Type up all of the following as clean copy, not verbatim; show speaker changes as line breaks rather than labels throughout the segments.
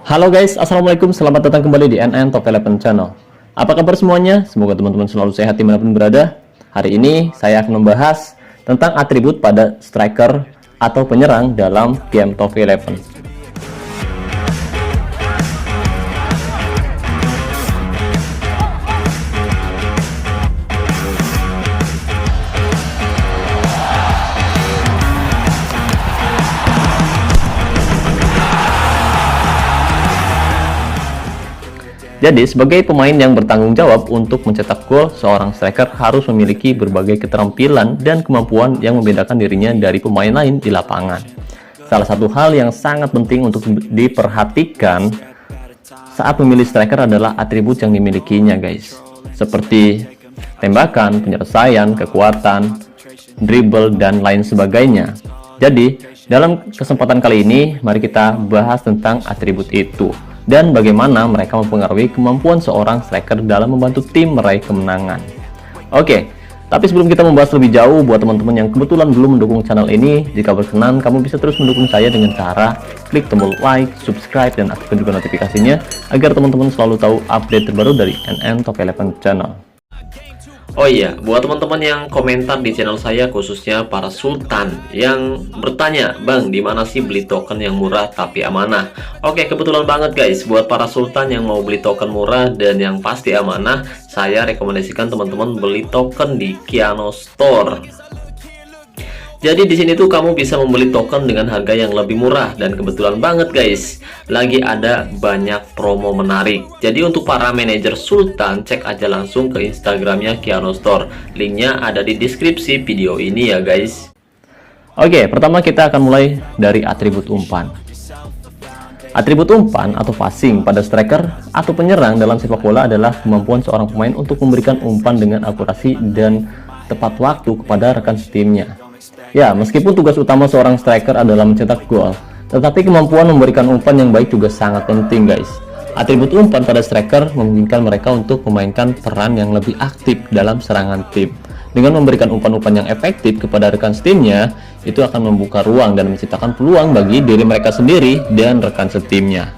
Halo guys, assalamualaikum, selamat datang kembali di NN Top 11 Channel. Apa kabar semuanya? Semoga teman-teman selalu sehat dimanapun berada. Hari ini saya akan membahas tentang atribut pada striker atau penyerang dalam game Top 11. Jadi, sebagai pemain yang bertanggung jawab untuk mencetak gol, seorang striker harus memiliki berbagai keterampilan dan kemampuan yang membedakan dirinya dari pemain lain di lapangan. Salah satu hal yang sangat penting untuk diperhatikan saat memilih striker adalah atribut yang dimilikinya, guys. Seperti tembakan, penyelesaian, kekuatan, dribble, dan lain sebagainya. Jadi, dalam kesempatan kali ini, mari kita bahas tentang atribut itu dan bagaimana mereka mempengaruhi kemampuan seorang striker dalam membantu tim meraih kemenangan. Oke, tapi sebelum kita membahas lebih jauh, buat teman-teman yang kebetulan belum mendukung channel ini, jika berkenan kamu bisa terus mendukung saya dengan cara klik tombol like, subscribe, dan aktifkan juga notifikasinya agar teman-teman selalu tahu update terbaru dari NN Top 11 Channel. Oh iya, buat teman-teman yang komentar di channel saya, khususnya para sultan yang bertanya, Bang, di mana sih beli token yang murah tapi amanah? Oke, kebetulan banget guys, buat para sultan yang mau beli token murah dan yang pasti amanah, saya rekomendasikan teman-teman beli token di Kiano Store. Jadi di sini tuh kamu bisa membeli token dengan harga yang lebih murah, dan kebetulan banget guys, lagi ada banyak promo menarik. Jadi untuk para manajer sultan, cek aja langsung ke Instagramnya Kiano Store. Linknya ada di deskripsi video ini ya guys. Oke, pertama kita akan mulai dari atribut umpan. Atribut umpan atau passing pada striker atau penyerang dalam sepak bola adalah kemampuan seorang pemain untuk memberikan umpan dengan akurasi dan tepat waktu kepada rekan setimnya. Ya, meskipun tugas utama seorang striker adalah mencetak gol, tetapi kemampuan memberikan umpan yang baik juga sangat penting guys. Atribut umpan pada striker memungkinkan mereka untuk memainkan peran yang lebih aktif dalam serangan tim. Dengan memberikan umpan-umpan yang efektif kepada rekan setimnya, itu akan membuka ruang dan menciptakan peluang bagi diri mereka sendiri dan rekan setimnya.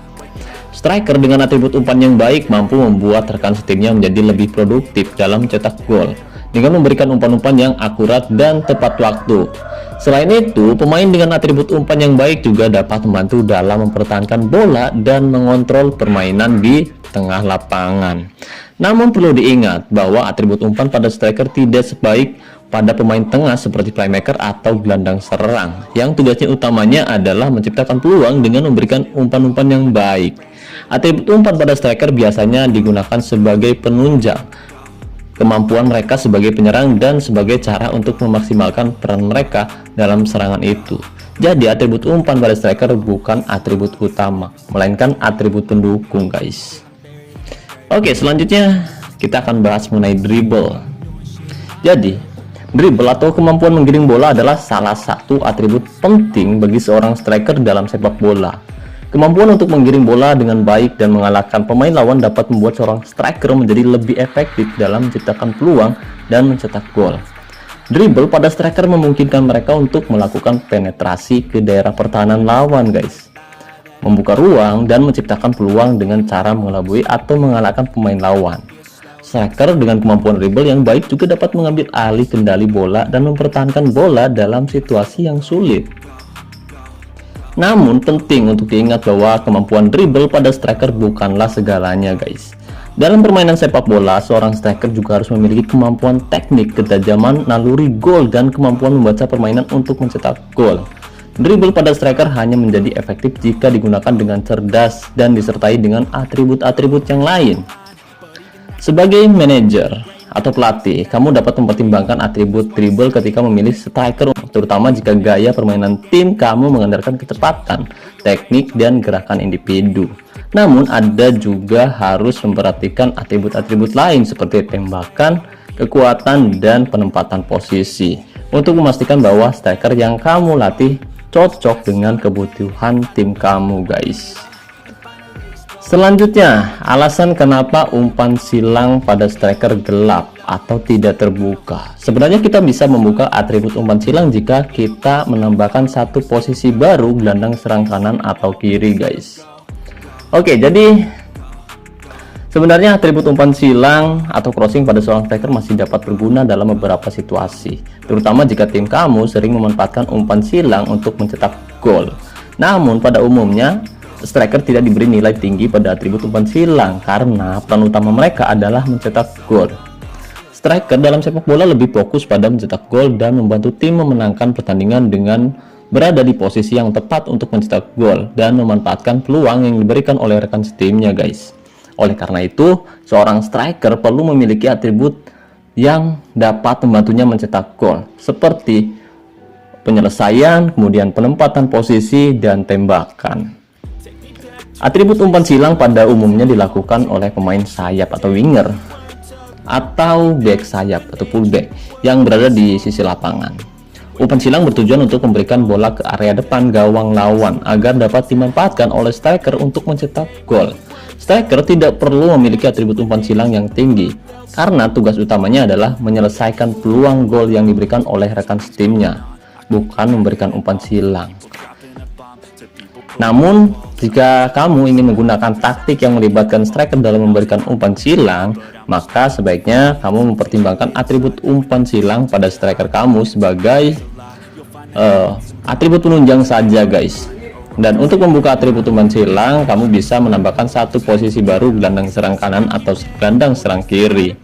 Striker dengan atribut umpan yang baik mampu membuat rekan setimnya menjadi lebih produktif dalam mencetak gol dengan memberikan umpan-umpan yang akurat dan tepat waktu. Selain itu, pemain dengan atribut umpan yang baik juga dapat membantu dalam mempertahankan bola dan mengontrol permainan di tengah lapangan. Namun perlu diingat bahwa atribut umpan pada striker tidak sebaik pada pemain tengah seperti playmaker atau gelandang serang, yang tugasnya utamanya adalah menciptakan peluang dengan memberikan umpan-umpan yang baik. Atribut umpan pada striker biasanya digunakan sebagai penunjang kemampuan mereka sebagai penyerang dan sebagai cara untuk memaksimalkan peran mereka dalam serangan itu. Jadi atribut umpan pada striker bukan atribut utama, melainkan atribut pendukung guys. Oke, selanjutnya kita akan bahas mengenai dribble. Jadi dribble atau kemampuan menggiring bola adalah salah satu atribut penting bagi seorang striker dalam sepak bola. Kemampuan untuk menggiring bola dengan baik dan mengalahkan pemain lawan dapat membuat seorang striker menjadi lebih efektif dalam menciptakan peluang dan mencetak gol. Dribble pada striker memungkinkan mereka untuk melakukan penetrasi ke daerah pertahanan lawan guys, membuka ruang dan menciptakan peluang dengan cara mengelabui atau mengalahkan pemain lawan. Striker dengan kemampuan dribble yang baik juga dapat mengambil alih kendali bola dan mempertahankan bola dalam situasi yang sulit. Namun penting untuk diingat bahwa kemampuan dribble pada striker bukanlah segalanya guys. Dalam permainan sepak bola, seorang striker juga harus memiliki kemampuan teknik, ketajaman, naluri gol, dan kemampuan membaca permainan untuk mencetak gol. Dribble pada striker hanya menjadi efektif jika digunakan dengan cerdas dan disertai dengan atribut-atribut yang lain. Sebagai manajer atau pelatih, kamu dapat mempertimbangkan atribut dribble ketika memilih striker, terutama jika gaya permainan tim kamu mengandalkan kecepatan, teknik, dan gerakan individu. Namun, Anda juga harus memperhatikan atribut-atribut lain seperti tembakan, kekuatan, dan penempatan posisi untuk memastikan bahwa striker yang kamu latih cocok dengan kebutuhan tim kamu guys. Selanjutnya, alasan kenapa umpan silang pada striker gelap atau tidak terbuka. Sebenarnya kita bisa membuka atribut umpan silang jika kita menambahkan satu posisi baru gelandang serang kanan atau kiri guys. Oke, jadi sebenarnya atribut umpan silang atau crossing pada seorang striker masih dapat berguna dalam beberapa situasi, terutama jika tim kamu sering memanfaatkan umpan silang untuk mencetak gol. Namun pada umumnya striker tidak diberi nilai tinggi pada atribut umpan silang karena peran utama mereka adalah mencetak gol. Striker dalam sepak bola lebih fokus pada mencetak gol dan membantu tim memenangkan pertandingan dengan berada di posisi yang tepat untuk mencetak gol dan memanfaatkan peluang yang diberikan oleh rekan setimnya, guys. Oleh karena itu, seorang striker perlu memiliki atribut yang dapat membantunya mencetak gol, seperti penyelesaian, kemudian penempatan posisi, dan tembakan. Atribut umpan silang pada umumnya dilakukan oleh pemain sayap atau winger, atau back sayap atau fullback yang berada di sisi lapangan. Umpan silang bertujuan untuk memberikan bola ke area depan gawang lawan agar dapat dimanfaatkan oleh striker untuk mencetak gol. Striker tidak perlu memiliki atribut umpan silang yang tinggi, karena tugas utamanya adalah menyelesaikan peluang gol yang diberikan oleh rekan setimnya, bukan memberikan umpan silang. Namun, jika kamu ingin menggunakan taktik yang melibatkan striker dalam memberikan umpan silang, maka sebaiknya kamu mempertimbangkan atribut umpan silang pada striker kamu sebagai atribut penunjang saja, guys. Dan untuk membuka atribut umpan silang, kamu bisa menambahkan satu posisi baru, gelandang serang kanan atau gelandang serang kiri.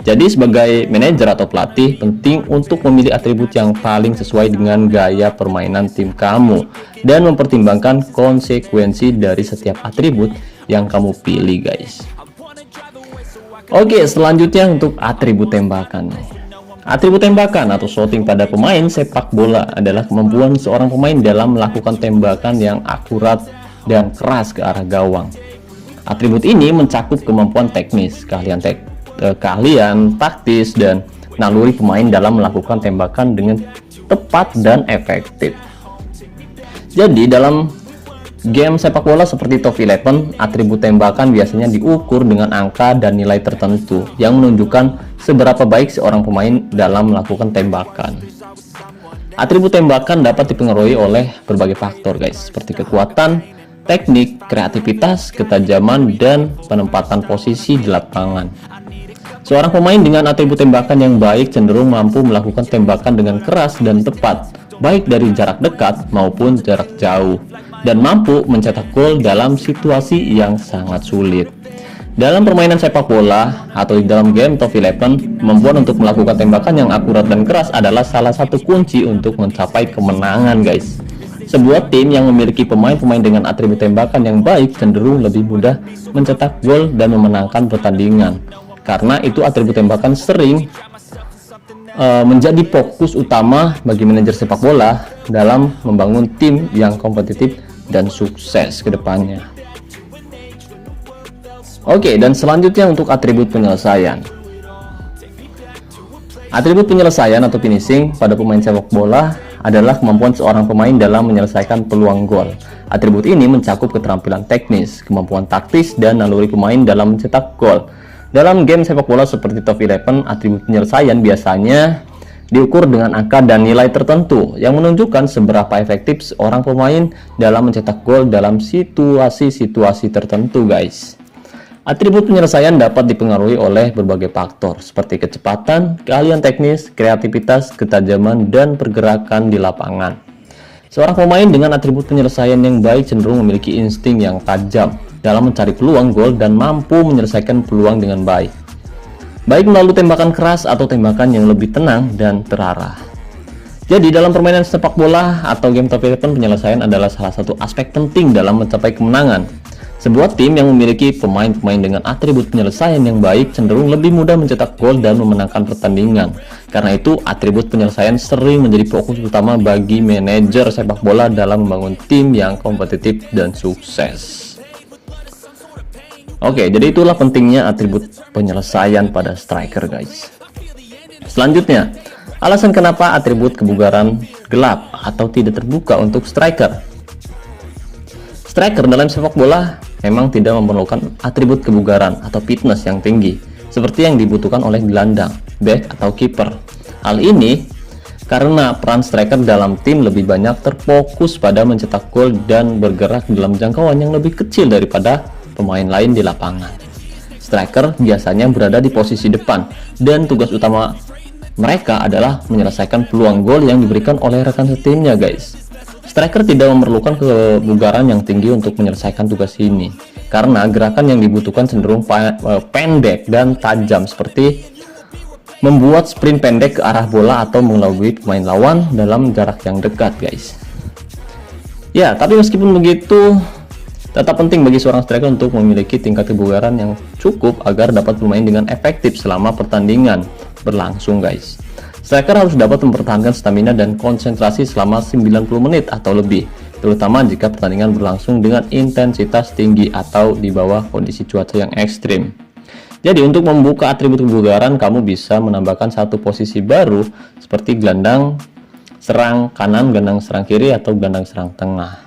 Jadi sebagai manajer atau pelatih, penting untuk memilih atribut yang paling sesuai dengan gaya permainan tim kamu dan mempertimbangkan konsekuensi dari setiap atribut yang kamu pilih, guys. Oke, selanjutnya untuk atribut tembakan. Atribut tembakan atau shooting pada pemain sepak bola adalah kemampuan seorang pemain dalam melakukan tembakan yang akurat dan keras ke arah gawang. Atribut ini mencakup kemampuan teknis, keahlian taktis, dan naluri pemain dalam melakukan tembakan dengan tepat dan efektif. Jadi dalam game sepak bola seperti Top 11, atribut tembakan biasanya diukur dengan angka dan nilai tertentu yang menunjukkan seberapa baik seorang pemain dalam melakukan tembakan. Atribut tembakan dapat dipengaruhi oleh berbagai faktor, guys, seperti kekuatan, teknik, kreativitas, ketajaman, dan penempatan posisi di lapangan. Seorang pemain dengan atribut tembakan yang baik cenderung mampu melakukan tembakan dengan keras dan tepat, baik dari jarak dekat maupun jarak jauh, dan mampu mencetak gol dalam situasi yang sangat sulit. Dalam permainan sepak bola atau di dalam game Top 11, kemampuan untuk melakukan tembakan yang akurat dan keras adalah salah satu kunci untuk mencapai kemenangan, guys. Sebuah tim yang memiliki pemain-pemain dengan atribut tembakan yang baik cenderung lebih mudah mencetak gol dan memenangkan pertandingan. Karena itu atribut tembakan sering menjadi fokus utama bagi manajer sepak bola dalam membangun tim yang kompetitif dan sukses ke depannya. Oke, dan selanjutnya untuk atribut penyelesaian. Atribut penyelesaian atau finishing pada pemain sepak bola adalah kemampuan seorang pemain dalam menyelesaikan peluang gol. Atribut ini mencakup keterampilan teknis, kemampuan taktis, dan naluri pemain dalam mencetak gol. Dalam game sepak bola seperti Top 11, atribut penyelesaian biasanya diukur dengan angka dan nilai tertentu yang menunjukkan seberapa efektif seorang pemain dalam mencetak gol dalam situasi-situasi tertentu, guys. Atribut penyelesaian dapat dipengaruhi oleh berbagai faktor seperti kecepatan, keahlian teknis, kreativitas, ketajaman, dan pergerakan di lapangan. Seorang pemain dengan atribut penyelesaian yang baik cenderung memiliki insting yang tajam dalam mencari peluang gol dan mampu menyelesaikan peluang dengan baik, baik melalui tembakan keras atau tembakan yang lebih tenang dan terarah. Jadi dalam permainan sepak bola atau game Top 11, penyelesaian adalah salah satu aspek penting dalam mencapai kemenangan. Sebuah tim yang memiliki pemain-pemain dengan atribut penyelesaian yang baik cenderung lebih mudah mencetak gol dan memenangkan pertandingan. Karena itu, atribut penyelesaian sering menjadi fokus utama bagi manajer sepak bola dalam membangun tim yang kompetitif dan sukses. Oke, jadi itulah pentingnya atribut penyelesaian pada striker, guys. Selanjutnya, alasan kenapa atribut kebugaran gelap atau tidak terbuka untuk striker. Striker dalam sepak bola memang tidak memerlukan atribut kebugaran atau fitness yang tinggi seperti yang dibutuhkan oleh gelandang, back, atau kiper. Hal ini karena peran striker dalam tim lebih banyak terfokus pada mencetak gol dan bergerak dalam jangkauan yang lebih kecil daripada pemain lain di lapangan. Striker biasanya berada di posisi depan dan tugas utama mereka adalah menyelesaikan peluang gol yang diberikan oleh rekan setimnya, guys. Striker tidak memerlukan kebugaran yang tinggi untuk menyelesaikan tugas ini, karena gerakan yang dibutuhkan cenderung pendek dan tajam, seperti membuat sprint pendek ke arah bola atau mengelabui pemain lawan dalam jarak yang dekat, guys. Ya, tapi meskipun begitu, tetap penting bagi seorang striker untuk memiliki tingkat kebugaran yang cukup agar dapat bermain dengan efektif selama pertandingan berlangsung, guys. Striker harus dapat mempertahankan stamina dan konsentrasi selama 90 menit atau lebih, terutama jika pertandingan berlangsung dengan intensitas tinggi atau di bawah kondisi cuaca yang ekstrim. Jadi untuk membuka atribut kebugaran, kamu bisa menambahkan satu posisi baru seperti gelandang serang kanan, gelandang serang kiri, atau gelandang serang tengah.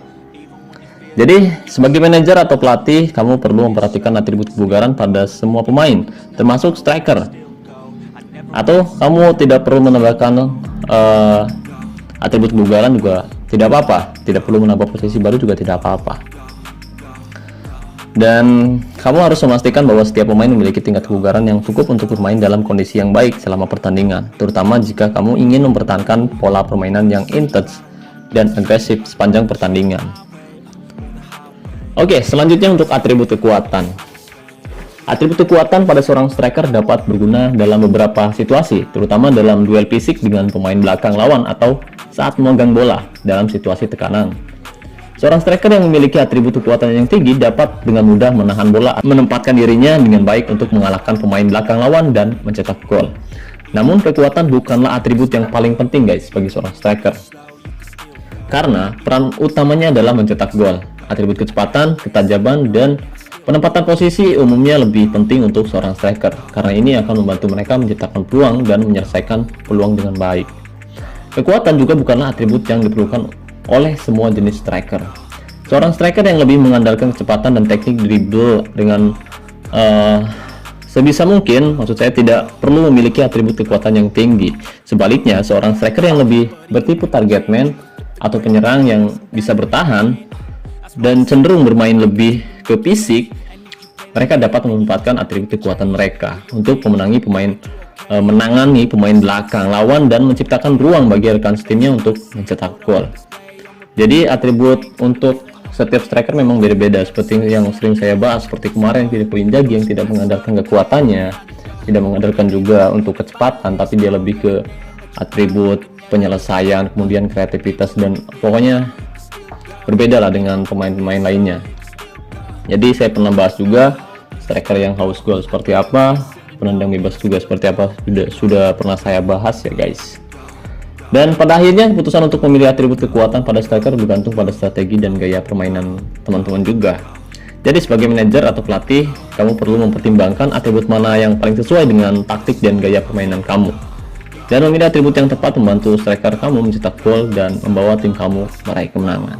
Jadi, sebagai manajer atau pelatih, kamu perlu memperhatikan atribut kebugaran pada semua pemain, termasuk striker. Atau kamu tidak perlu menambahkan atribut kebugaran juga tidak apa-apa. Tidak perlu menambah posisi baru juga tidak apa-apa. Dan kamu harus memastikan bahwa setiap pemain memiliki tingkat kebugaran yang cukup untuk bermain dalam kondisi yang baik selama pertandingan, terutama jika kamu ingin mempertahankan pola permainan yang intens dan agresif sepanjang pertandingan. Oke, selanjutnya untuk atribut kekuatan. Atribut kekuatan pada seorang striker dapat berguna dalam beberapa situasi, terutama dalam duel fisik dengan pemain belakang lawan atau saat memegang bola dalam situasi tekanan. Seorang striker yang memiliki atribut kekuatan yang tinggi dapat dengan mudah menahan bola, menempatkan dirinya dengan baik untuk mengalahkan pemain belakang lawan dan mencetak gol. Namun kekuatan bukanlah atribut yang paling penting, guys, bagi seorang striker, karena peran utamanya adalah mencetak gol. Atribut kecepatan, ketajaman, dan penempatan posisi umumnya lebih penting untuk seorang striker, karena ini akan membantu mereka menciptakan peluang dan menyelesaikan peluang dengan baik. Kekuatan juga bukanlah atribut yang diperlukan oleh semua jenis striker. Seorang striker yang lebih mengandalkan kecepatan dan teknik dribble dengan sebisa mungkin, maksud saya, tidak perlu memiliki atribut kekuatan yang tinggi. Sebaliknya, seorang striker yang lebih bertipe target man atau penyerang yang bisa bertahan dan cenderung bermain lebih ke fisik, mereka dapat memanfaatkan atribut kekuatan mereka untuk menangani pemain belakang lawan dan menciptakan ruang bagi rekan setimnya untuk mencetak gol. Jadi atribut untuk setiap striker memang beda-beda, seperti yang sering saya bahas seperti kemarin Filippo Inzaghi yang tidak mengandalkan kekuatannya, tidak mengandalkan juga untuk kecepatan, tapi dia lebih ke atribut penyelesaian, kemudian kreativitas, dan pokoknya berbeda lah dengan pemain-pemain lainnya. Jadi saya pernah bahas juga striker yang haus gol seperti apa, penendang bebas juga seperti apa, sudah pernah saya bahas ya, guys. Dan pada akhirnya keputusan untuk memilih atribut kekuatan pada striker bergantung pada strategi dan gaya permainan teman-teman juga. Jadi sebagai manajer atau pelatih, kamu perlu mempertimbangkan atribut mana yang paling sesuai dengan taktik dan gaya permainan kamu, dan memilih atribut yang tepat membantu striker kamu mencetak gol dan membawa tim kamu meraih kemenangan.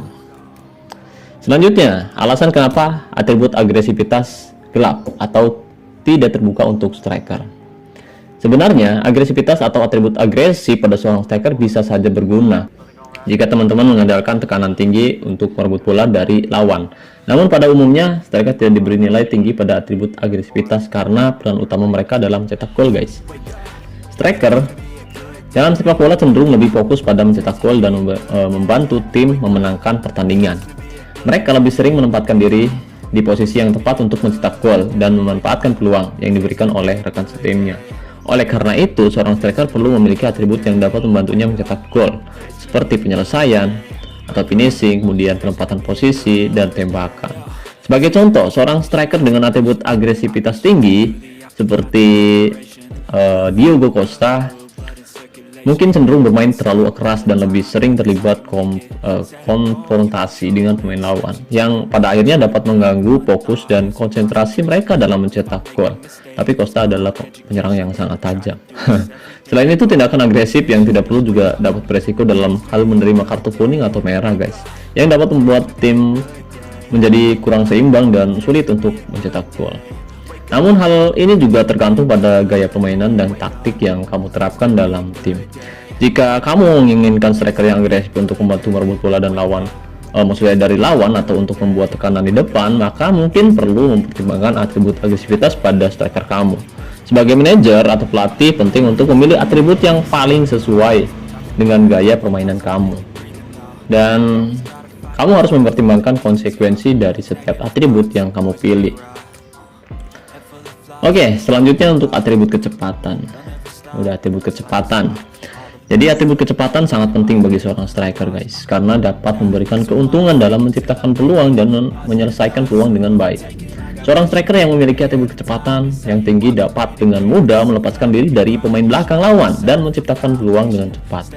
Selanjutnya, alasan kenapa atribut agresivitas gelap atau tidak terbuka untuk striker. Sebenarnya, agresivitas atau atribut agresif pada seorang striker bisa saja berguna jika teman-teman mengandalkan tekanan tinggi untuk merebut bola dari lawan. Namun pada umumnya, striker tidak diberi nilai tinggi pada atribut agresivitas karena peran utama mereka dalam mencetak gol, guys. Striker dalam sepak bola cenderung lebih fokus pada mencetak gol dan membantu tim memenangkan pertandingan. Mereka lebih sering menempatkan diri di posisi yang tepat untuk mencetak gol dan memanfaatkan peluang yang diberikan oleh rekan setimnya. Oleh karena itu, seorang striker perlu memiliki atribut yang dapat membantunya mencetak gol, seperti penyelesaian atau finishing, kemudian penempatan posisi, dan tembakan. Sebagai contoh, seorang striker dengan atribut agresivitas tinggi seperti Diogo Costa mungkin cenderung bermain terlalu keras dan lebih sering terlibat konfrontasi dengan pemain lawan, yang pada akhirnya dapat mengganggu fokus dan konsentrasi mereka dalam mencetak gol. Tapi Costa adalah penyerang yang sangat tajam. Selain itu, tindakan agresif yang tidak perlu juga dapat beresiko dalam hal menerima kartu kuning atau merah, guys, yang dapat membuat tim menjadi kurang seimbang dan sulit untuk mencetak gol. Namun hal ini juga tergantung pada gaya permainan dan taktik yang kamu terapkan dalam tim. Jika kamu menginginkan striker yang agresif untuk membantu merebut bola dan lawan maksudnya dari lawan atau untuk membuat tekanan di depan, maka mungkin perlu mempertimbangkan atribut agresivitas pada striker kamu. Sebagai manajer atau pelatih, penting untuk memilih atribut yang paling sesuai dengan gaya permainan kamu. Dan kamu harus mempertimbangkan konsekuensi dari setiap atribut yang kamu pilih. Oke, selanjutnya untuk atribut kecepatan. Udah atribut kecepatan. Jadi atribut kecepatan sangat penting bagi seorang striker guys, karena dapat memberikan keuntungan dalam menciptakan peluang dan menyelesaikan peluang dengan baik. Seorang striker yang memiliki atribut kecepatan yang tinggi dapat dengan mudah melepaskan diri dari pemain belakang lawan dan menciptakan peluang dengan cepat.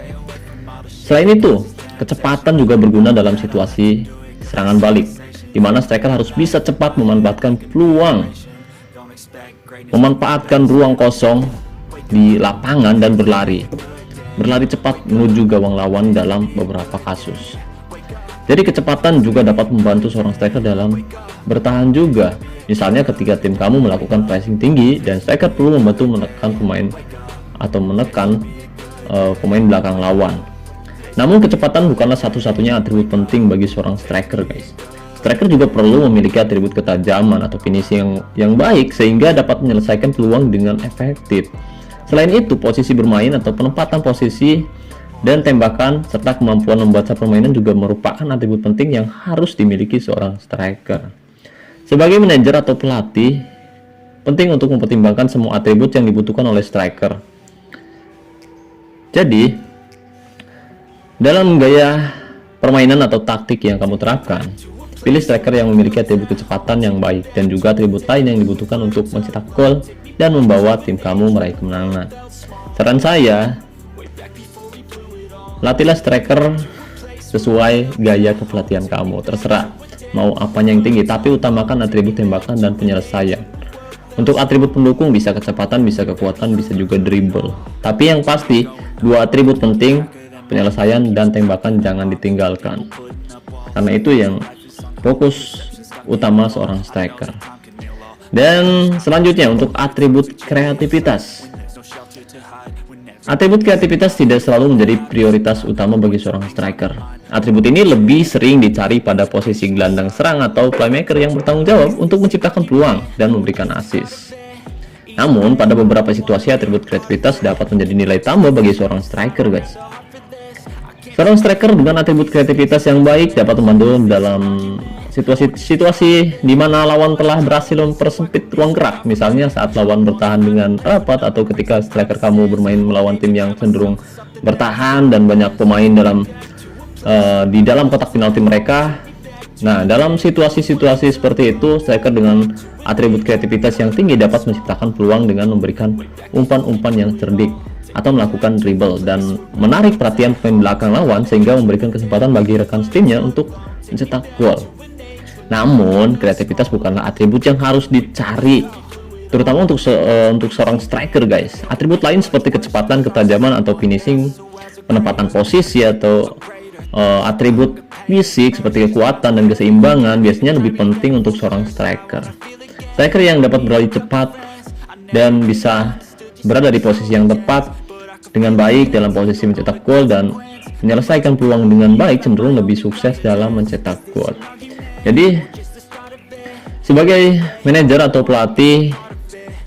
Selain itu, kecepatan juga berguna dalam situasi serangan balik, di mana striker harus bisa cepat memanfaatkan peluang, memanfaatkan ruang kosong di lapangan dan berlari cepat menuju gawang lawan dalam beberapa kasus. Jadi kecepatan juga dapat membantu seorang striker dalam bertahan juga. Misalnya ketika tim kamu melakukan pressing tinggi dan striker perlu membantu menekan pemain belakang lawan. Namun kecepatan bukanlah satu-satunya atribut penting bagi seorang striker guys. Striker juga perlu memiliki atribut ketajaman atau finishing yang baik sehingga dapat menyelesaikan peluang dengan efektif. Selain itu, posisi bermain atau penempatan posisi dan tembakan serta kemampuan membaca permainan juga merupakan atribut penting yang harus dimiliki seorang striker. Sebagai manajer atau pelatih, penting untuk mempertimbangkan semua atribut yang dibutuhkan oleh striker. Jadi, dalam gaya permainan atau taktik yang kamu terapkan, pilih striker yang memiliki atribut kecepatan yang baik dan juga atribut lain yang dibutuhkan untuk mencetak gol dan membawa tim kamu meraih kemenangan. Saran saya, latihlah striker sesuai gaya kepelatihan kamu. Terserah mau apanya yang tinggi, tapi utamakan atribut tembakan dan penyelesaian. Untuk atribut pendukung bisa kecepatan, bisa kekuatan, bisa juga dribble. Tapi yang pasti, dua atribut penting, penyelesaian dan tembakan jangan ditinggalkan. Karena itu yang fokus utama seorang striker. Dan selanjutnya untuk atribut kreativitas. Atribut kreativitas tidak selalu menjadi prioritas utama bagi seorang striker. Atribut ini lebih sering dicari pada posisi gelandang serang atau playmaker yang bertanggung jawab untuk menciptakan peluang dan memberikan assist. Namun pada beberapa situasi atribut kreativitas dapat menjadi nilai tambah bagi seorang striker guys. Seorang striker dengan atribut kreativitas yang baik dapat membantu dalam situasi di mana lawan telah berhasil mempersempit ruang gerak, misalnya saat lawan bertahan dengan rapat atau ketika striker kamu bermain melawan tim yang cenderung bertahan dan banyak pemain di dalam kotak penalti mereka. Nah, dalam situasi-situasi seperti itu, striker dengan atribut kreativitas yang tinggi dapat menciptakan peluang dengan memberikan umpan-umpan yang cerdik atau melakukan dribble dan menarik perhatian pemain belakang lawan sehingga memberikan kesempatan bagi rekan timnya untuk mencetak gol. Namun, kreativitas bukanlah atribut yang harus dicari, terutama untuk seorang striker guys. Atribut lain seperti kecepatan, ketajaman, atau finishing, penempatan posisi, atau atribut fisik seperti kekuatan dan keseimbangan biasanya lebih penting untuk seorang striker. Striker yang dapat berlari cepat dan bisa berada di posisi yang tepat dengan baik dalam posisi mencetak gol dan menyelesaikan peluang dengan baik cenderung lebih sukses dalam mencetak gol. Jadi sebagai manajer atau pelatih,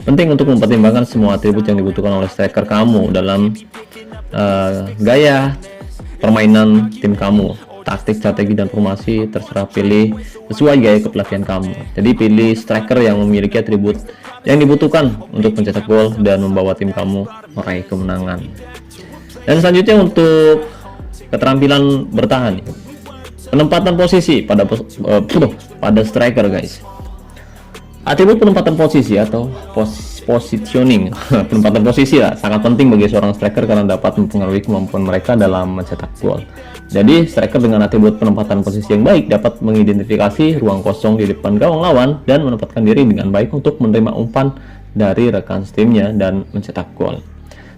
penting untuk mempertimbangkan semua atribut yang dibutuhkan oleh striker kamu dalam gaya permainan tim kamu. Taktik, strategi, dan formasi terserah pilih sesuai gaya kepelatihan kamu. Jadi pilih striker yang memiliki atribut yang dibutuhkan untuk mencetak gol dan membawa tim kamu meraih kemenangan. Dan selanjutnya untuk keterampilan bertahan, penempatan posisi pada striker guys. Atribut penempatan posisi atau positioning penempatan posisi sangat penting bagi seorang striker karena dapat mempengaruhi kemampuan mereka dalam mencetak gol. Jadi striker dengan atribut penempatan posisi yang baik dapat mengidentifikasi ruang kosong di depan gawang lawan dan menempatkan diri dengan baik untuk menerima umpan dari rekan timnya dan mencetak gol.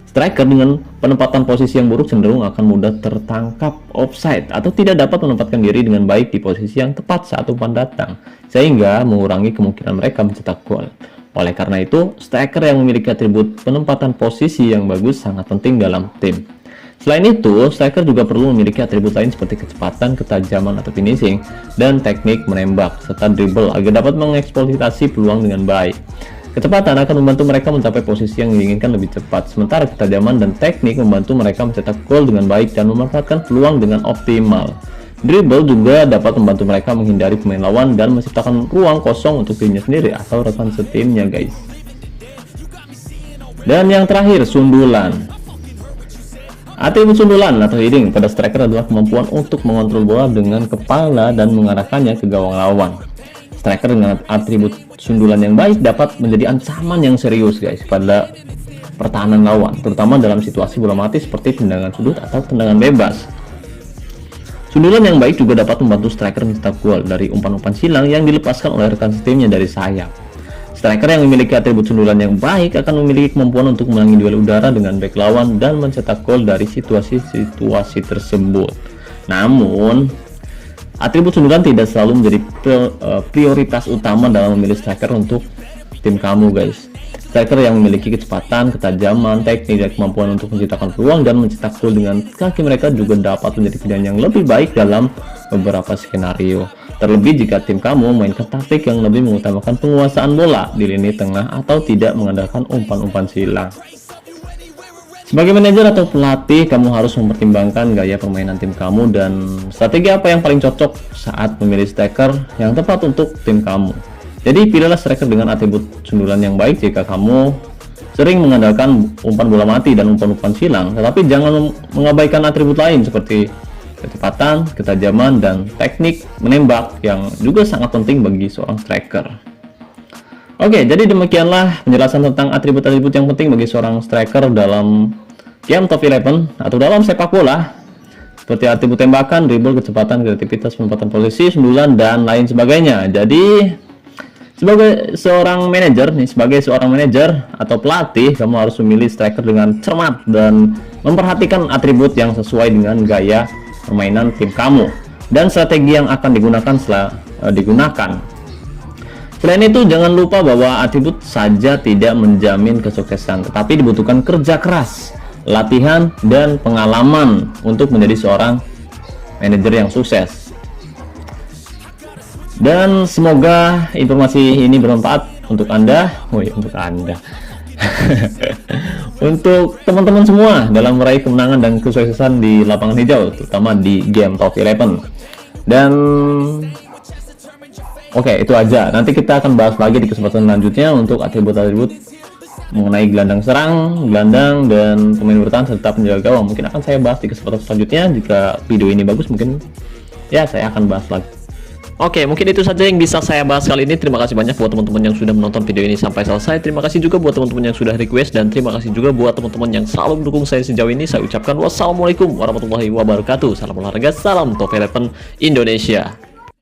Striker dengan penempatan posisi yang buruk cenderung akan mudah tertangkap offside atau tidak dapat menempatkan diri dengan baik di posisi yang tepat saat umpan datang, sehingga mengurangi kemungkinan mereka mencetak gol. Oleh karena itu, striker yang memiliki atribut penempatan posisi yang bagus sangat penting dalam tim. Selain itu, striker juga perlu memiliki atribut lain seperti kecepatan, ketajaman atau finishing, dan teknik menembak, serta dribble agar dapat mengeksploitasi peluang dengan baik. Kecepatan akan membantu mereka mencapai posisi yang diinginkan lebih cepat, sementara ketajaman dan teknik membantu mereka mencetak gol dengan baik dan memanfaatkan peluang dengan optimal. Dribble juga dapat membantu mereka menghindari pemain lawan dan menciptakan ruang kosong untuk dirinya sendiri atau rekan setimnya, guys. Dan yang terakhir, sundulan. Atribut sundulan atau heading pada striker adalah kemampuan untuk mengontrol bola dengan kepala dan mengarahkannya ke gawang lawan. Striker dengan atribut sundulan yang baik dapat menjadi ancaman yang serius, guys, pada pertahanan lawan, terutama dalam situasi bola mati seperti tendangan sudut atau tendangan bebas. Sundulan yang baik juga dapat membantu striker mencetak gol dari umpan-umpan silang yang dilepaskan oleh rekan setimnya dari sayap. Striker yang memiliki atribut sundulan yang baik akan memiliki kemampuan untuk menangani duel udara dengan bek lawan dan mencetak gol dari situasi-situasi tersebut. Namun, atribut sundulan tidak selalu menjadi prioritas utama dalam memilih striker untuk tim kamu, guys. Striker yang memiliki kecepatan, ketajaman, teknik, dan kemampuan untuk menciptakan peluang dan mencetak gol dengan kaki mereka juga dapat menjadi pilihan yang lebih baik dalam beberapa skenario. Terlebih jika tim kamu memainkan taktik yang lebih mengutamakan penguasaan bola di lini tengah atau tidak mengandalkan umpan-umpan silang. Sebagai manajer atau pelatih, kamu harus mempertimbangkan gaya permainan tim kamu dan strategi apa yang paling cocok saat memilih striker yang tepat untuk tim kamu. Jadi pilihlah striker dengan atribut sundulan yang baik jika kamu sering mengandalkan umpan bola mati dan umpan-umpan silang, tetapi jangan mengabaikan atribut lain seperti kecepatan, ketajaman, dan teknik menembak yang juga sangat penting bagi seorang striker. Oke, jadi demikianlah penjelasan tentang atribut-atribut yang penting bagi seorang striker dalam game Top 11 atau dalam sepak bola, seperti atribut tembakan, dribble, kecepatan, kreativitas, penempatan posisi, sundulan, dan lain sebagainya. Jadi sebagai seorang manajer atau pelatih, kamu harus memilih striker dengan cermat dan memperhatikan atribut yang sesuai dengan gaya permainan tim kamu dan strategi yang akan digunakan digunakan. Selain itu, jangan lupa bahwa atribut saja tidak menjamin kesuksesan, tetapi dibutuhkan kerja keras, latihan, dan pengalaman untuk menjadi seorang manajer yang sukses. Dan semoga informasi ini bermanfaat untuk Anda, untuk teman-teman semua dalam meraih kemenangan dan kesuksesan di lapangan hijau, terutama di game Top 11. Dan oke, itu aja. Nanti kita akan bahas lagi di kesempatan selanjutnya untuk atribut-atribut mengenai gelandang serang, gelandang, dan pemain bertahan serta penjaga gawang. Mungkin akan saya bahas di kesempatan selanjutnya. Jika video ini bagus, mungkin ya saya akan bahas lagi. Oke, mungkin itu saja yang bisa saya bahas kali ini. Terima kasih banyak buat teman-teman yang sudah menonton video ini sampai selesai. Terima kasih juga buat teman-teman yang sudah request, dan terima kasih juga buat teman-teman yang selalu mendukung saya sejauh ini. Saya ucapkan wassalamualaikum warahmatullahi wabarakatuh. Salam olahraga, salam Top 11 Indonesia.